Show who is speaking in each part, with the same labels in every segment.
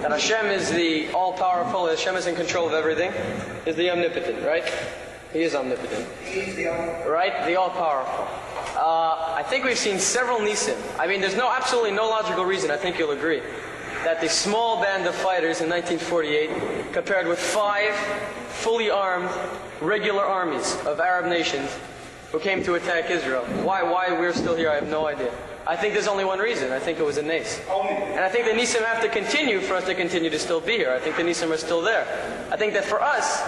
Speaker 1: That Hashem is the all-powerful, Hashem is in control of everything, is the omnipotent, right? He is omnipotent. Right? The all-powerful. I think we've seen several nisim. I mean, there's absolutely no logical reason, I think you'll agree, that the small band of fighters in 1948 compared with 5 fully armed regular armies of Arab nations who came to attack Israel. Why we're still here, I have no idea. I think there's only one reason. I think it was a nes. And I think the nisim have to continue for us to continue to still be here. I think the nisim are still there. I think that for us,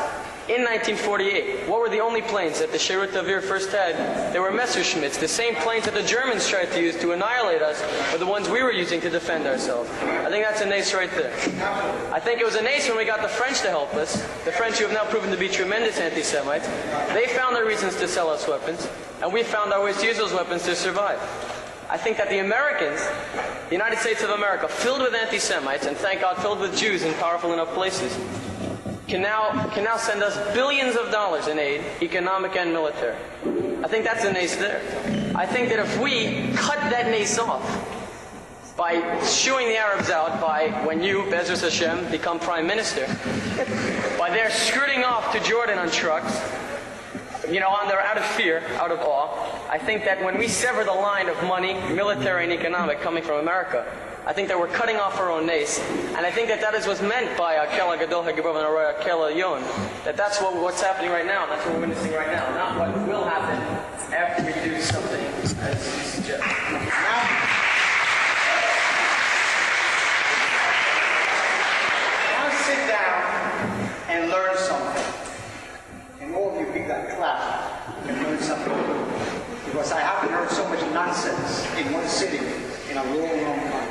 Speaker 1: in 1948, what were the only planes that the Sherut Avir first had? They were Messerschmitts. The same planes that the Germans tried to use to annihilate us were the ones we were using to defend ourselves. I think that's a nes right there. I think it was a nes when we got the French to help us. The French, who have now proven to be tremendous anti-Semites. They found their reasons to sell us weapons, and we found our ways to use those weapons to survive. I think that the Americans, the United States of America, filled with anti-Semites, and thank God filled with Jews in powerful enough places, can now send us billions of dollars in aid, economic and military. I think that's a nes there. I think that if we cut that nes off by shooing the Arabs out, by when you, Bezos Hashem, become prime minister, by their skirting off to Jordan on trucks, out of fear, out of awe, I think that when we sever the line of money, military and economic, coming from America, I think that we're cutting off our own nes, and I think that is what's meant by Akel HaGadol HaGibor v'Noroy Akel HaYon. That's what's happening right now, and that's what we're witnessing right now, not what will happen after we do something, as you suggest.
Speaker 2: Now sit down and learn something. And all of you big that clap and learn something. Because I haven't heard so much nonsense in one sitting in a long, long time.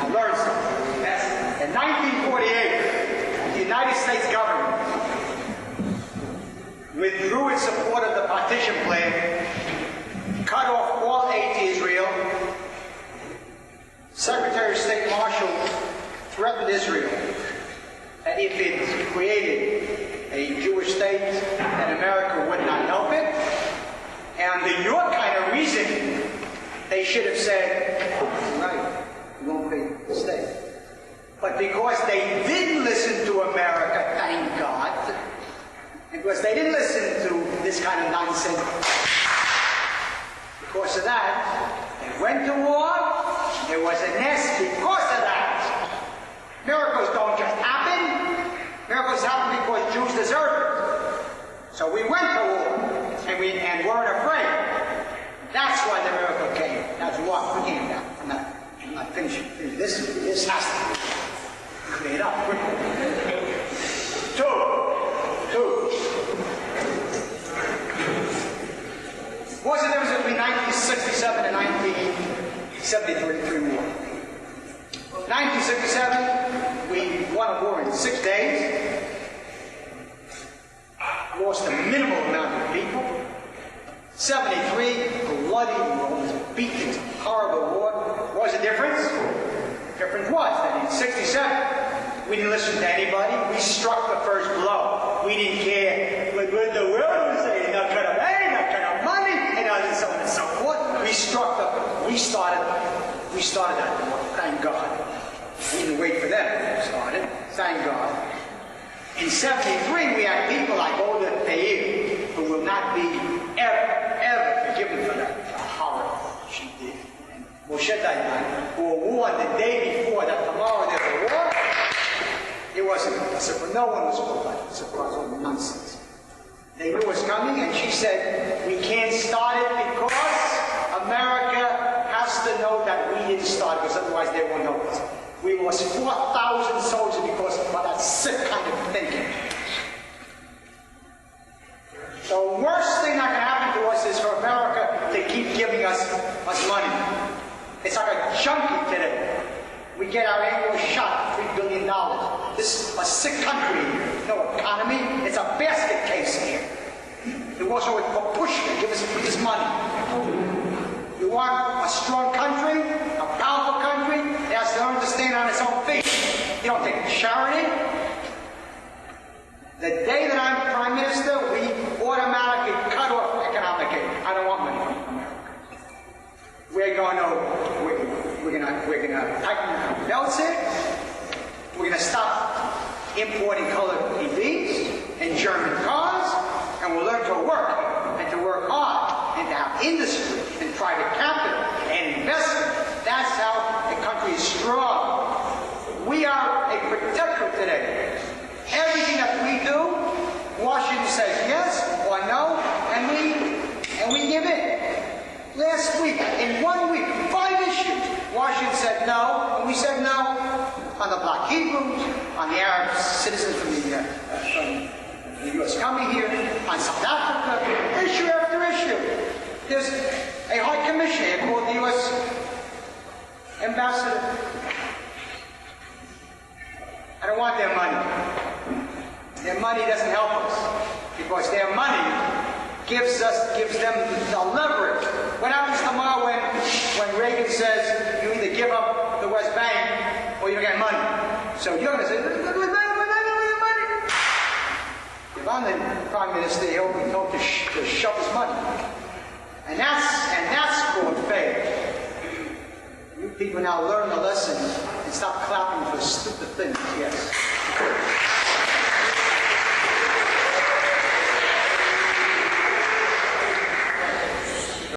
Speaker 2: I learned something. In 1948, the United States government withdrew its support of the partition plan, cut off all aid to Israel. Secretary of State Marshall threatened Israel that if it created a Jewish state, that America would not help it. And under your kind of reason, they should have said, right, we won't create a state. But because they didn't listen to America, thank God, because they didn't listen to this kind of nonsense, because of that, they went to war. There was a nes because of that. Miracles don't just happen. Miracles happen because Jews deserve it. So we went to war, and weren't afraid. That's why the miracle came. That's why we came down. I'm not finishing. This has to be cleared up. Two. What's the difference between 1967 and 1973 war? 1967, we won a war in 6 days. Lost a minimal amount of people. 73, bloody, beaten, horrible war. What was the difference? The difference was that in 67, we didn't listen to anybody. We struck the first blow. We didn't care what the world was saying. Not kind of money, not kind of money, and so on and so forth. We started that war. Thank God. We didn't wait for them to start it. Thank God. In 73, we had people like Olga Thayer, who will not be ever forgiven for that horror she did. And Moshe Dayan, who warned the day before that tomorrow there's a war. It wasn't, no one was surprised with nonsense. They knew it was coming, and she said, we can't start it because America has to know that we didn't start it, because otherwise they won't help us. We lost 4,000 soldiers because of that sick kind of thinking. The worst thing that can happen to us is for America to keep giving us money. It's like a junkie today. We get our annual shot, $3 billion. This is a sick country, no economy. It's a basket case here. It was always push to give us money. You want a strong country, a powerful country, it has to learn to stand on its own feet. You don't take charity. The day that I'm Prime Minister, we automatically cut off economic aid. I don't want money from America. We're going to we're gonna tighten our belts in. We're gonna stop importing colored EVs and German cars, and we'll learn to work and to work hard and to have industry and private capital and investment. That's how a country is strong. We are a protectorate today. Everything that we do, Washington says yes or no, and we give in. Last week, in 1 week, 5 issues, Washington said no, and we said no on the Black Hebrews, on the Arab citizens from the U.S. coming here, on South Africa, issue after issue. There's a high commissioner here called the U.S. ambassador. I don't want their money. Their money doesn't help us, because their money gives them the leverage. What happens tomorrow when Reagan says you either give up the West Bank or you don't get money? So you're going to say, we're not going to get money. If I'm the Prime Minister, he'll be told to shove his money. And that's called faith. You people now learn the lesson and stop clapping for stupid things.